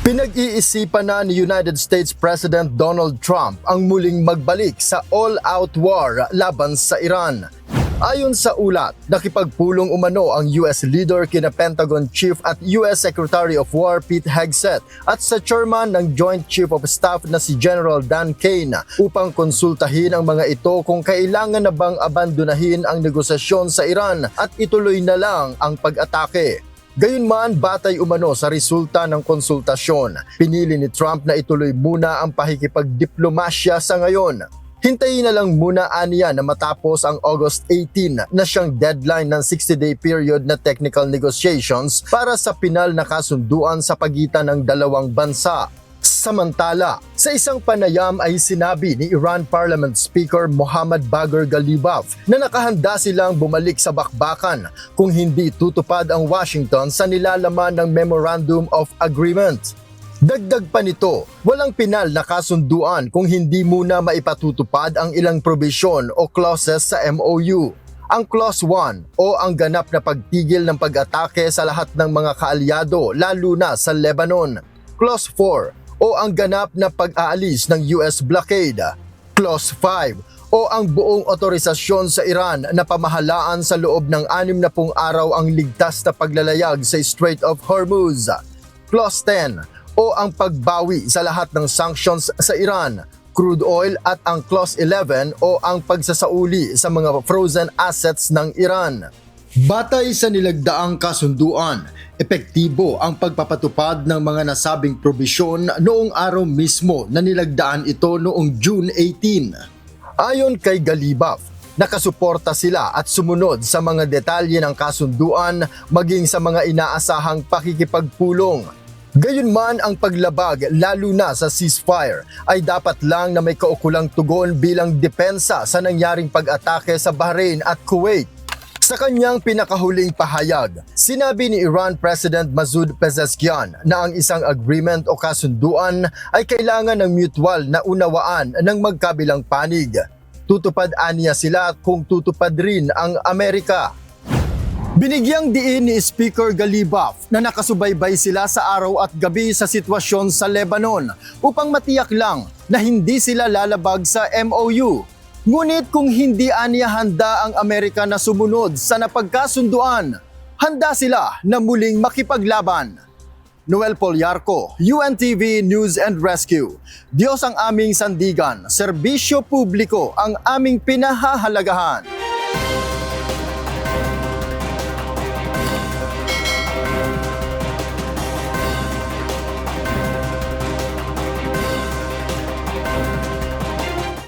Pinag-iisipan na ni United States President Donald Trump ang muling magbalik sa all-out war laban sa Iran. Ayon sa ulat, nakipagpulong umano ang US leader kina Pentagon Chief at US Secretary of War Pete Hegseth at sa chairman ng Joint Chief of Staff na si General Dan Kane upang konsultahin ang mga ito kung kailangan na bang abandonahin ang negosasyon sa Iran at ituloy na lang ang pag-atake. Gayunman, batay umano sa resulta ng konsultasyon, pinili ni Trump na ituloy muna ang pakikipagdiplomasya sa ngayon. Hintayin na lang muna aniya na matapos ang August 18 na siyang deadline ng 60-day period na technical negotiations para sa pinal na kasunduan sa pagitan ng dalawang bansa. Samantala, sa isang panayam ay sinabi ni Iran Parliament Speaker Mohammad Bagher Ghalibaf na nakahanda silang bumalik sa bakbakan kung hindi tutupad ang Washington sa nilalaman ng Memorandum of Agreement. Dagdag pa nito, walang pinal na kasunduan kung hindi muna maipatutupad ang ilang probisyon o clauses sa MOU. Ang Clause 1 o ang ganap na pagtigil ng pag-atake sa lahat ng mga kaalyado lalo na sa Lebanon. Clause 4 o ang ganap na pag-aalis ng US blockade. Clause 5 o ang buong otorisasyon sa Iran na pamahalaan sa loob ng 60 araw ang ligtas na paglalayag sa Strait of Hormuz. Clause 10 o ang pagbawi sa lahat ng sanctions sa Iran, crude oil at ang Clause 11 o ang pagsasauli sa mga frozen assets ng Iran. Batay sa nilagdaang kasunduan, epektibo ang pagpapatupad ng mga nasabing probisyon noong araw mismo na nilagdaan ito noong June 18. Ayon kay Ghalibaf, nakasuporta sila at sumunod sa mga detalye ng kasunduan maging sa mga inaasahang pakikipagpulong. Gayunman ang paglabag lalo na sa ceasefire ay dapat lang na may kaukulang tugon bilang depensa sa nangyaring pag-atake sa Bahrain at Kuwait. Sa kanyang pinakahuling pahayag, sinabi ni Iran President Masoud Pezeshkian na ang isang agreement o kasunduan ay kailangan ng mutual na unawaan ng magkabilang panig. Tutupad aniya sila kung tutupad rin ang Amerika. Binigyang diin ni Speaker Ghalibaf na nakasubaybay sila sa araw at gabi sa sitwasyon sa Lebanon upang matiyak lang na hindi sila lalabag sa MOU. Ngunit kung hindi aniya handa ang Amerika na sumunod sa napagkasunduan, handa sila na muling makipaglaban. Noel Polyarco, UNTV News and Rescue. Diyos ang aming sandigan, serbisyo publiko ang aming pinahahalagahan.